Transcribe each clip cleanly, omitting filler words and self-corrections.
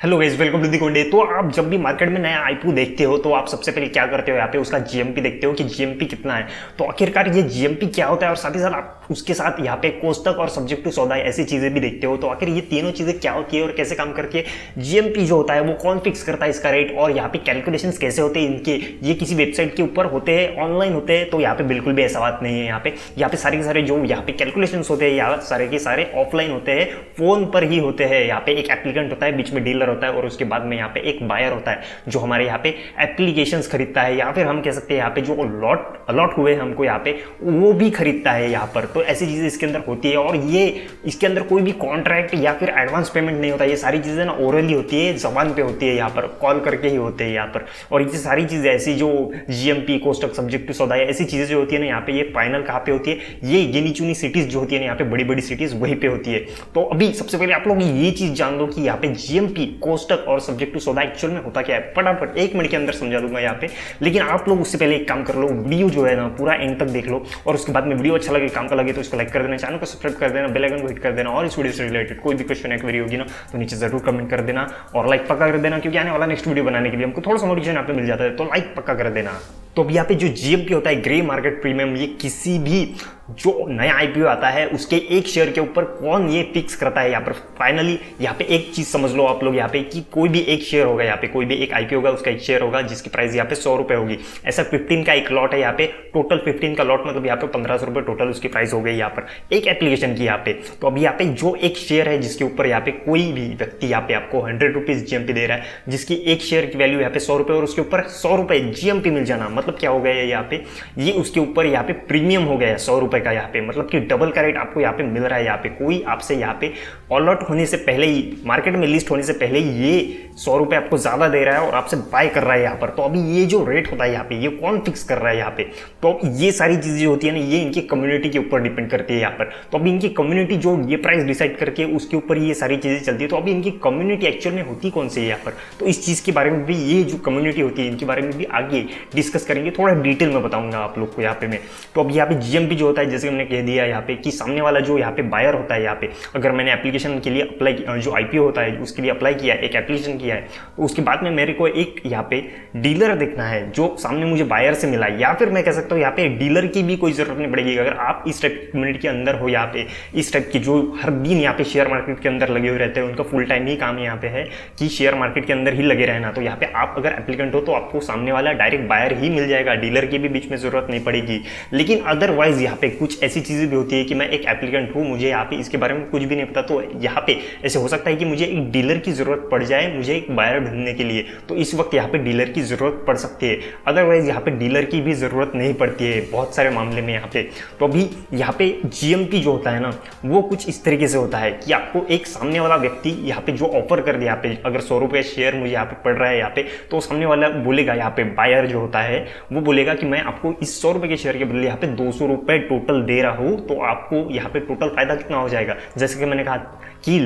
Hello guys, welcome to the कोंडे। तो आप जब भी मार्केट में नया आईपीओ देखते हो तो आप सबसे पहले क्या करते हो, यहाँ पे उसका जीएमपी देखते हो कि जीएमपी कितना है। तो आखिरकार ये जीएमपी क्या होता है और साथ ही साथ आप उसके साथ यहाँ पे कोष्टक और सब्जेक्ट टू सौदा ऐसी चीजें भी देखते हो। तो आखिर ये तीनों चीजें क्या होती है और कैसे काम करती है। जीएमपी जो होता है वो कौन फिक्स करता है इसका रेट, और यहाँ पे कैलकुलेशन कैसे होते हैं इनके, ये किसी वेबसाइट के ऊपर होते हैं, ऑनलाइन होते हैं। तो यहाँ पे बिल्कुल भी ऐसा बात नहीं है। यहाँ पे सारे के सारे जो यहाँ पे कैलकुलेशन होते हैं यहाँ सारे के सारे ऑफलाइन होते हैं, फोन पर ही होते हैं। यहाँ पे एक एप्लीकेंट होता है, बीच में डीलर होता है, और उसके बाद में यहाँ पे एक बायर होता है जो हमारे यहाँ पे एप्लीकेशंस खरीदता है, या फिर हम कह सकते हैं यहाँ पे जो लॉट अलॉट हुए हमको यहाँ पे वो भी खरीदता है यहाँ पर। तो ऐसी चीजें इसके अंदर होती है, और ये इसके अंदर कोई भी कॉन्ट्रैक्ट या फिर एडवांस पेमेंट नहीं होता। ये सारी चीजें ना ओरली होती है, जबान पे होती है, यहाँ पर कॉल करके ही होते हैं यहाँ पर। और ये सारी चीजें ऐसी जो जीएमपी कोष्टक सब्जेक्ट टू सौदा ऐसी चीजें जो होती है ना यहाँ पे, ये फाइनल कहाँ पे होती है, ये गिनी चुनी सिटीज जो होती है ना यहाँ पे, बड़ी बड़ी सिटीज वहीं पे होती है। तो अभी सबसे पहले आप लोग ये चीज जान लो कि यहाँ पे जीएमपी कोष्टक और सब्जेक्ट टू सौदा एक्चुअल में होता क्या है। फटाफट 1 मिनट के अंदर समझा दूंगा यहाँ पे, लेकिन आप लोग उससे पहले एक काम कर लो, वीडियो जो है ना पूरा एंड तक देख लो, और उसके बाद में वीडियो अच्छा लगे, काम का लगे तो इसको लाइक कर देना, चैनल को सब्सक्राइब कर देना, बेल आइकन को हिट कर देना, और इस वीडियो से रिलेटेड कोई भी क्वेश्चन या क्वेरी होगी ना तो नीचे जरूर कमेंट कर देना, और लाइक पक्का कर देना, क्योंकि आने वाला नेक्स्ट वीडियो बनाने के लिए हमको थोड़ा सा मोटिवेशन यहाँ पे मिल जाता है। तो लाइक पक्का कर देना। तो अब यहाँ पे जो जीएमपी होता है, ग्रे मार्केट प्रीमियम, ये किसी भी जो नया आईपीओ आता है उसके एक शेयर के ऊपर कौन ये फिक्स करता है यहाँ पर। फाइनली यहाँ पे एक चीज समझ लो आप लोग यहाँ पे कि कोई भी एक शेयर होगा, यहाँ पे कोई भी एक आईपीओ होगा, उसका एक शेयर होगा जिसकी प्राइस यहाँ पे 100 रुपए होगी। ऐसा 15 का एक लॉट है यहाँ पे, टोटल 15 का लॉट मतलब यहाँ पे 1500 रुपए टोटल उसकी प्राइस हो गई यहाँ पर एक एप्लीकेशन की यहाँ पे। तो अब यहाँ पे जो एक शेयर है जिसके ऊपर यहाँ पे कोई भी व्यक्ति यहाँ पे आपको 100 रुपीज जीएमपी दे रहा है, जिसकी एक शेयर की वैल्यू यहाँ पे 100 रुपए, और उसके ऊपर 100 रुपए जीएमपी मिल जाना, मतलब क्या हो गया यहाँ पे, ये उसके ऊपर यहाँ पे प्रीमियम हो गया 100 रुपए का यहाँ पे, मतलब कि डबल का रेट आपको यहाँ पे मिल रहा है। यहाँ पे कोई आपसे यहाँ पे अलॉट होने से पहले ही, मार्केट में लिस्ट होने से पहले ही ये 100 रुपए आपको ज्यादा दे रहा है और आपसे बाय कर रहा है यहाँ पर। तो अभी ये जो रेट होता है यहाँ पे, ये कौन फिक्स कर रहा है यहाँ पे। तो ये सारी चीजें होती है ना, ये इनकी कम्युनिटी के ऊपर डिपेंड करती है यहाँ पर। तो अभी इनकी कम्युनिटी जो ये प्राइस डिसाइड करके उसके ऊपर ये सारी चीजें चलती है। तो अभी इनकी कम्युनिटी एक्चुअल में होती कौन सी है यहाँ पर, तो इस चीज के बारे में भी, ये जो कम्युनिटी होती है इनके बारे में भी आगे डिस्कस करेंगे, थोड़ा डिटेल में बताऊंगा आप लोग को यहाँ पे मैं। तो अब यहाँ पे जीएमपी जो होता है, जैसे हमने कह दिया यहाँ पे कि सामने वाला जो यहाँ पे बायर होता है यहाँ पे, अगर मैंने एप्लीकेशन के लिए अप्लाई, जो आईपीओ होता है उसके लिए अप्लाई किया है, एक एप्लीकेशन किया है, तो उसके बाद में मेरे को एक यहाँ पे डीलर देखना है जो सामने मुझे बायर से मिला है, या फिर मैं कह सकता हूँ यहाँ पे डीलर की भी कोई जरूरत नहीं पड़ेगी। अगर आप इस टाइप की कम्युनिटी के अंदर हो, यहाँ पे इस टाइप की जो हर दिन यहाँ पे शेयर मार्केट के अंदर लगे हुए रहते हैं, उनका फुल टाइम ही काम यहाँ पे है कि शेयर मार्केट के अंदर ही लगे रहना, तो यहाँ पे आप अगर एप्लीकेंट हो तो आपको सामने वाला डायरेक्ट बायर ही मिल जाएगा, डीलर की भी बीच में जरूरत नहीं पड़ेगी। लेकिन अदरवाइज यहाँ पे कुछ ऐसी चीजें भी होती है कि मैं एक एप्लीकेंट हूँ, मुझे यहाँ पे इसके बारे में कुछ भी नहीं पता, तो यहाँ पे ऐसे हो सकता है कि मुझे एक डीलर की जरूरत पड़ जाए, मुझे एक बायर ढूंढने के लिए, तो इस वक्त यहाँ पे डीलर की जरूरत पड़ सकती है। अदरवाइज यहाँ पे डीलर की भी जरूरत नहीं पड़ती है बहुत सारे मामले में यहाँ पे। तो अभी यहाँ पे जीएमपी जो होता है ना, वो कुछ इस तरीके से होता है कि आपको एक सामने वाला व्यक्ति यहाँ पे जो ऑफर कर दिया, यहाँ पे अगर 100 रुपये शेयर मुझे यहाँ पे पड़ रहा है यहाँ पे, तो सामने वाला बोलेगा, यहाँ पे बायर जो होता है वो बोलेगा कि मैं आपको इस 100 रुपये के शेयर के बदले यहाँ पे 200 रुपये टोटल दे रहा हूँ, तो आपको यहाँ पे टोटल फायदा कितना हो जाएगा। जैसे कि मैंने कहा कि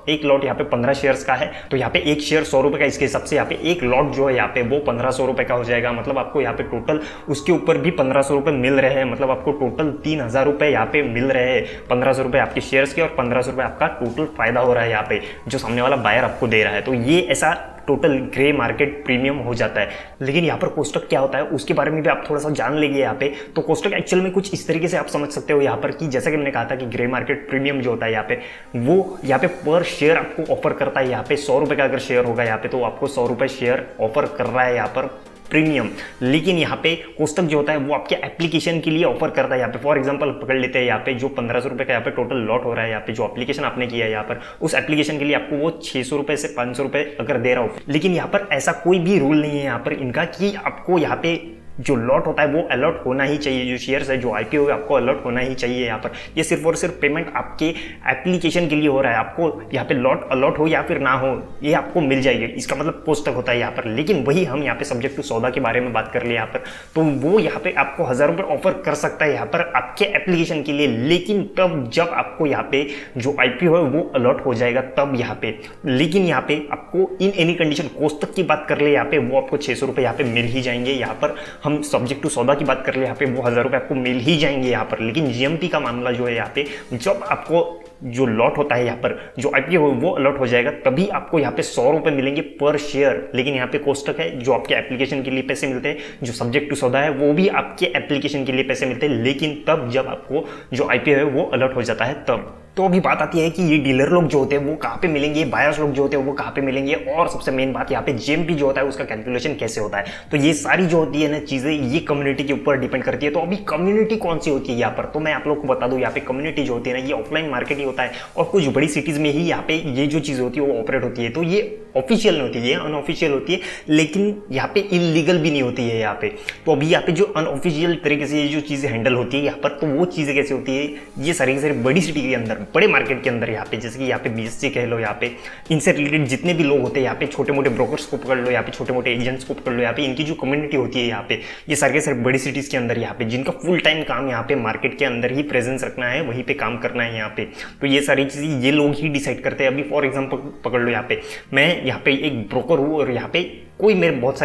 एक लॉट यहाँ पे 15 शेयर्स का है, तो यहाँ पे एक शेयर 100 रुपए का, इसके हिसाब से यहाँ पे एक लॉट जो है यहाँ पे वो 1500 रुपए का हो जाएगा। मतलब आपको यहाँ पे टोटल उसके ऊपर भी 1500 रुपए मिल रहे हैं, मतलब आपको टोटल 3000 रुपए यहाँ पे मिल रहे हैं। 1500 रुपए आपके शेयर्स के और 1500 रुपए आपका टोटल फायदा हो रहा है यहाँ पे जो सामने वाला बायर आपको दे रहा है। तो ये ऐसा टोटल ग्रे मार्केट प्रीमियम हो जाता है। लेकिन यहाँ पर कोष्टक क्या होता है उसके बारे में भी आप थोड़ा सा जान लेंगे यहाँ पे। तो कोष्टक एक्चुअल में कुछ इस तरीके से आप समझ सकते हो यहाँ पर कि जैसा कि मैंने कहा था कि ग्रे मार्केट प्रीमियम जो होता है यहाँ पे, वो यहाँ पे पर शेयर आपको ऑफर करता है। यहाँ पे 100 रुपए का अगर शेयर होगा यहाँ पे, तो आपको 100 रुपए शेयर ऑफर कर रहा है यहाँ पर प्रीमियम। लेकिन यहाँ पे कोष्टक जो होता है वो आपके एप्लीकेशन के लिए ऑफर करता है। यहाँ पे फॉर एग्जांपल पकड़ लेते हैं यहाँ पे जो 1500 रुपए का यहाँ पे टोटल लॉट हो रहा है, यहाँ पे जो एप्लीकेशन आपने किया है यहाँ पर, उस एप्लीकेशन के लिए आपको वो 600 रुपए से 500 रुपए अगर दे रहा हो। लेकिन यहाँ पर ऐसा कोई भी रूल नहीं है यहाँ पर इनका कि आपको यहाँ पे जो लॉट होता है वो अलॉट होना ही चाहिए, जो शेयर्स है जो आईपीओ है आपको अलॉट होना ही चाहिए यहाँ पर। ये सिर्फ और सिर्फ पेमेंट आपके एप्लीकेशन के लिए हो रहा है। आपको यहाँ पे लॉट अलॉट हो या फिर ना हो, ये आपको मिल जाएगी, इसका मतलब कोष्टक होता है यहाँ पर। लेकिन वही हम यहाँ पे सब्जेक्ट टू सौदा के बारे में बात कर ले यहाँ पर, तो वो यहाँ पे आपको 1000 रुपये ऑफर कर सकता है यहाँ पर आपके एप्लीकेशन के लिए, लेकिन तब जब आपको यहाँ पे जो आईपीओ है वो अलॉट हो जाएगा तब यहाँ पे। लेकिन यहाँ पे आपको इन एनी कंडीशन कोष्टक की बात कर ले यहाँ पे, वो आपको 600 रुपये यहाँ पे मिल ही जाएंगे। यहाँ पर हम सब्जेक्ट टू सौदा की बात कर ले यहाँ पे, वो 1000 रुपये आपको मिल ही जाएंगे यहाँ पर। लेकिन जीएमपी का मामला जो है यहाँ पे, जब आपको जो लॉट होता है यहाँ पर जो आईपीओ वो अलॉट हो जाएगा, तभी आपको यहाँ पे 100 रुपये मिलेंगे पर शेयर। लेकिन यहाँ पे कोष्टक है जो आपके एप्लीकेशन के लिए पैसे मिलते हैं, जो सब्जेक्ट टू सौदा है वो भी आपके एप्लीकेशन के लिए पैसे मिलते हैं, लेकिन तब जब आपको जो आईपीओ है वो अलॉट हो जाता है तब। तो अभी बात आती है कि ये डीलर लोग जो होते हैं वो कहाँ पे मिलेंगे, बायर्स लोग जो होते हैं वो कहाँ पे मिलेंगे, और सबसे मेन बात यहाँ पे जीएमपी जो होता है उसका कैलकुलेशन कैसे होता है। तो ये सारी जो होती है ना चीजें ये कम्युनिटी के ऊपर डिपेंड करती है। तो अभी कम्युनिटी कौन सी होती है यहाँ पर, तो मैं आप लोग को बता दूं, यहाँ पे कम्युनिटी जो होती है ना ये ऑफलाइन मार्केट ही होता है, और कुछ बड़ी सिटीज में ही यहाँ पे ये जो चीज होती है वो ऑपरेट होती है। तो ये ऑफिशियल नहीं होती है, ये अनऑफिशियल होती है, लेकिन यहाँ पे इलीगल भी नहीं होती है यहाँ पे। तो अभी यहाँ पे जो अनऑफिशियल तरीके से ये जो चीजें हैंडल होती है यहाँ पर, तो वो चीजें कैसे होती है, ये सारी की सारी बड़ी सिटी के अंदर, बड़े मार्केट के अंदर यहाँ पे, जैसे कि यहाँ पे बीएससी कह लो, यहाँ पे इनसे रिलेटेड जितने भी लोग होते हैं यहाँ पे, छोटे मोटे ब्रोकर्स को पकड़ लो, यहाँ पे छोटे मोटे एजेंट्स को पकड़ लो, यहाँ पे इनकी जो कम्युनिटी होती है यहाँ पे, ये सारे के सारे बड़ी सिटीज के अंदर यहाँ पे, जिनका फुल टाइम काम यहाँ पे मार्केट के अंदर ही प्रेजेंस रखना है, वहीं पे काम करना है यहाँ पे। तो ये सारी चीजें ये लोग ही डिसाइड करते हैं। अभी फॉर एग्जाम्पल पकड़ लो, यहाँ पे मैं यहाँ पे एक ब्रोकर हूँ, और यहाँ पे कोई मेरे बहुत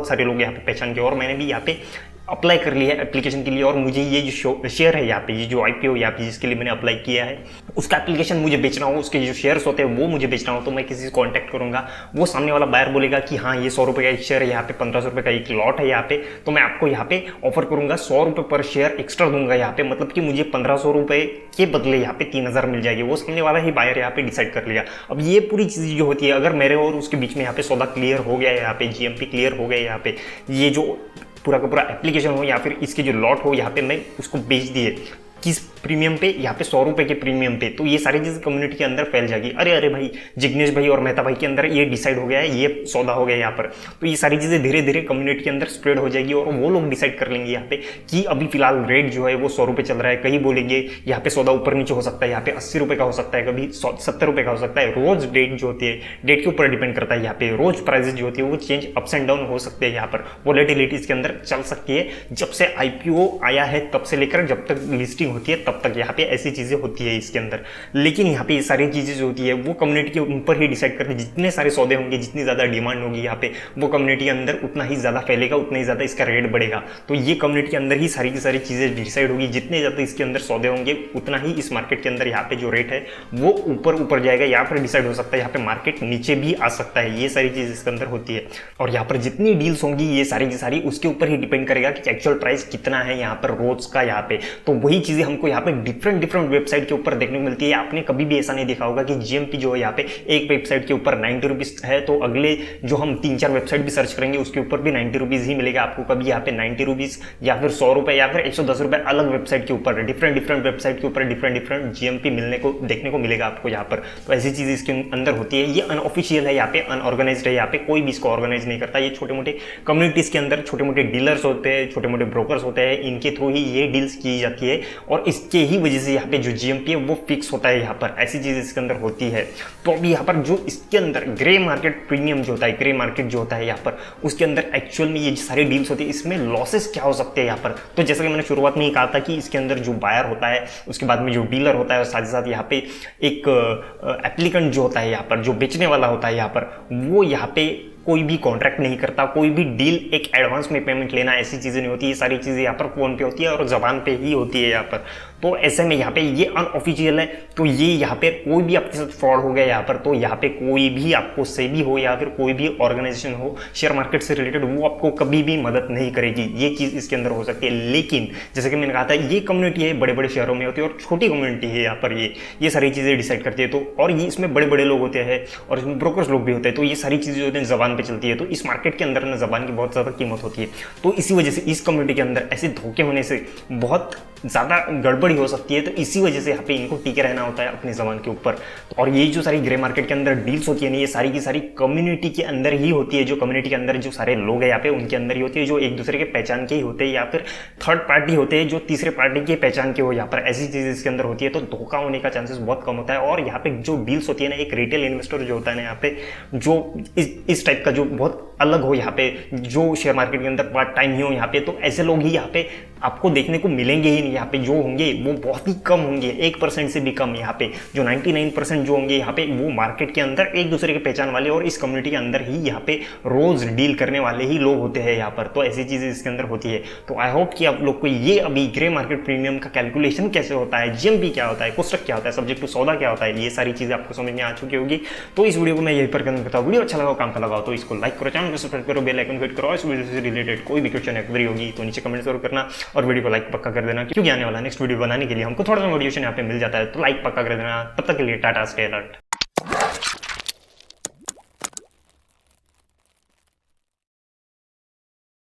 सारे लोग यहाँ पे पहचान के, और मैंने भी यहाँ पे अप्लाई कर लिया है एप्लीकेशन के लिए, और मुझे ये जो शेयर है यहाँ पे, ये जो आईपीओ यहाँ पे जिसके लिए मैंने अप्लाई किया है उसका एप्लीकेशन मुझे बेचना हो, उसके जो शेयर्स होते हैं वो मुझे बेचना हो, तो मैं किसी से कांटेक्ट करूंगा, वो सामने वाला बायर बोलेगा कि हाँ ये 100 रुपये का एक शेयर है, यहाँ पे 1500 रुपये का एक लॉट है यहाँ पे, तो मैं आपको यहाँ पे ऑफर करूंगा 100 रुपये पर शेयर एक्स्ट्रा दूंगा यहाँ पे, मतलब कि मुझे 1500 रुपये के बदले यहाँ पे 3000 मिल जाएगी। वो सामने वाला ही बायर यहाँ पे डिसाइड कर लिया। अब ये पूरी चीज़ जो होती है, अगर मेरे और उसके बीच में यहाँ पे सौदा क्लियर हो गया है, यहाँ पे जीएमपी क्लियर हो गया है, यहाँ पे ये जो पूरा का पूरा एप्लीकेशन हो या फिर इसके जो लॉट हो यहाँ पे मैं उसको बेच दिए किस प्रीमियम पे, यहाँ पे 100 रुपये के प्रीमियम पे, तो ये सारी चीज़ें कम्युनिटी के अंदर फैल जाएगी। अरे भाई जिग्नेश भाई और मेहता भाई के अंदर ये डिसाइड हो गया है, ये सौदा हो गया यहाँ पर, तो ये सारी चीज़ें धीरे धीरे कम्युनिटी के अंदर स्प्रेड हो जाएगी, और वो लोग डिसाइड कर लेंगे यहाँ पे कि अभी फिलहाल रेट जो है वो 100 रुपये चल रहा है। कहीं बोलेंगे यहाँ पे सौदा ऊपर नीचे हो सकता है, यहाँ पे 80 रुपये का हो सकता है, कभी 70 रुपये का हो सकता है। रोज डेट जो होती है, डेट के ऊपर डिपेंड करता है, यहाँ पे रोज प्राइजेस जो होती है वो चेंज अप्स एंड डाउन हो सकते हैं, यहाँ पर वोलेटिलिटी इसके अंदर चल सकती है। जब से आईपीओ आया है तब से लेकर जब तक लिस्टिंग होती है तब तक यहाँ पे ऐसी चीजें होती है इसके अंदर। लेकिन यहाँ पे ये सारी चीजें जो होती है वो कम्युनिटी के ऊपर ही डिसाइड करती है। जितने सारे सौदे होंगे, जितनी ज्यादा डिमांड होगी यहाँ पे, वो कम्युनिटी के अंदर उतना ही ज्यादा फैलेगा, उतना ही ज्यादा इसका रेट बढ़ेगा। तो ये कम्युनिटी के अंदर ही सारी की सारी चीजें डिसाइड होगी। जितने ज्यादा इसके अंदर सौदे होंगे उतना ही इस मार्केट के अंदर यहाँ पे जो रेट है वो ऊपर जाएगा, या फिर डिसाइड हो सकता है यहाँ पे मार्केट नीचे भी आ सकता है। ये सारी चीज इसके अंदर होती है, और यहाँ पर जितनी डील्स होंगी ये सारी की सारी उसके ऊपर ही डिपेंड करेगा कि एक्चुअल प्राइस कितना है यहाँ पर रोज का यहाँ पे। तो वही चीजें हमको यहाँ पे डिफरेंट वेबसाइट के ऊपर देखने को मिलती है। आपने कभी भी ऐसा नहीं देखा होगा कि जीएमपी जो है यहाँ पे एक वेबसाइट के ऊपर 90 रुपीज है, तो अगले जो हम 3-4 वेबसाइट भी सर्च करेंगे उसके ऊपर भी 90 रुपीज ही मिलेगा आपको। कभी यहाँ पे 90 रुपीज या फिर 100 रुपए या फिर 110 रुपए अलग वेबसाइट के ऊपर, डिफरेंट वेबसाइट के ऊपर डिफरेंट जीएमपी मिलने को देखने को मिलेगा आपको यहाँ पर। तो ऐसी चीज इसके अंदर होती है। ये अनऑफिशियल है, यहाँ पे अनऑर्गेनाइज्ड है, यहाँ पे कोई भी इसको ऑर्गेनाइज नहीं करता। ये छोटे मोटे कम्युनिटीज के अंदर छोटे मोटे डीलर्स होते हैं, छोटे मोटे ब्रोकर्स होते हैं, इनके थ्रू ही ये डील्स की जाती है, और इसके ही वजह से यहाँ पे जो जीएमपी है वो फिक्स होता है यहाँ पर। ऐसी चीज इसके अंदर होती है। तो अभी यहाँ पर जो इसके अंदर ग्रे मार्केट प्रीमियम जो होता है, ग्रे मार्केट जो होता है यहाँ पर, उसके अंदर एक्चुअल में ये सारी डील्स होती है, इसमें लॉसेस क्या हो सकते हैं यहाँ पर। तो जैसा कि मैंने शुरुआत में ही कहा था कि इसके अंदर जो बायर होता है, उसके बाद में जो डीलर होता है, और साथ ही साथ यहाँ पे एक एप्लीकेंट जो होता है यहाँ पर, जो बेचने वाला होता है यहाँ पर, वो यहाँ पे कोई भी कॉन्ट्रैक्ट नहीं करता, कोई भी डील एक एडवांस में पेमेंट लेना, ऐसी चीज़ें नहीं होती। ये सारी चीज़ें यहाँ पर फोन पे होती है और जबान पे ही होती है यहाँ पर। तो ऐसे में यहाँ पे ये अनऑफिशियल है, तो ये यहाँ पे कोई भी आपके साथ फ्रॉड हो गया यहाँ पर, तो यहाँ पे कोई भी आपको सेबी हो या फिर कोई भी ऑर्गेनाइजेशन हो शेयर मार्केट से रिलेटेड, वो आपको कभी भी मदद नहीं करेगी। ये चीज़ इसके अंदर हो सकती है। लेकिन जैसे कि मैंने कहा था, ये कम्युनिटी है बड़े बड़े शहरों में होती है, और छोटी कम्युनिटी है यहाँ पर ये सारी चीज़ें डिसाइड करती है। तो और ये इसमें बड़े बड़े लोग होते हैं, और इसमें ब्रोकर्स लोग भी होते हैं। तो ये सारी चीज़ें होती हैं जबान पे चलती है। तो इस मार्केट के अंदर ना जबान की बहुत ज़्यादा कीमत होती है। तो इसी वजह से इस कम्युनिटी के अंदर ऐसे धोखे होने से बहुत ज़्यादा गड़बड़ी हो सकती है। तो इसी वजह से यहाँ पे इनको टिके रहना होता है अपनी जबान के ऊपर। और ये जो सारी ग्रे मार्केट के अंदर डील्स होती है ना, ये सारी की सारी कम्युनिटी के अंदर ही होती है। जो कम्युनिटी के अंदर जो सारे लोग हैं यहाँ पे, उनके अंदर ही होती है, जो एक दूसरे के पहचान के ही होते हैं, या फिर थर्ड पार्टी होते हैं जो तीसरे पार्टी के पहचान के हो यहाँ पर। ऐसी चीज़ इसके अंदर होती है। तो धोखा होने का चांसेस बहुत कम होता है। और यहाँ पे जो डील्स होती है ना, एक रिटेल इन्वेस्टर जो होता है ना यहाँ पे, जो इस टाइप का जो बहुत अलग हो यहाँ पे, जो शेयर मार्केट के अंदर पार्ट टाइम ही हो यहाँ पे, तो ऐसे लोग ही यहाँ पे आपको देखने को मिलेंगे ही नहीं यहाँ पे जो होंगे वो बहुत ही कम होंगे, 1% से भी कम। यहाँ पे जो 99% जो होंगे यहाँ पे वो मार्केट के अंदर एक दूसरे के पहचान वाले और इस कम्युनिटी के अंदर ही यहाँ पे रोज डील करने वाले ही लोग होते हैं यहाँ पर। तो ऐसी चीजें इसके अंदर होती है। तो आई होप कि आप लोग को ये अभी ग्रे मार्केट प्रीमियम का कैलकुलेशन कैसे होता है, जीएमपी क्या होता है, कोष्टक क्या होता है, सब्जेक्ट टू सौदा क्या होता है, ये सारी चीजें आपको समझ में आ चुकी होगी। तो इस वीडियो को मैं यही पर खत्म करता हूँ। वीडियो अच्छा लगा, काम का लगा तो इसको लाइक करो, चैनल को सब्सक्राइब करो, बेल आइकन हिट करो। इस वीडियो से रिलेटेड कोई भी क्वेश्चन क्वेरी होगी तो नीचे कमेंट जरूर करना और वीडियो को लाइक पक्का कर देना, क्योंकि आने वाला नेक्स्ट वीडियो बनाने के लिए हमको थोड़ा सा मोटिवेशन यहाँ पे मिल जाता है। तो लाइक पक्का कर देना। तब तक के लिए टाटा, स्टे अलर्ट।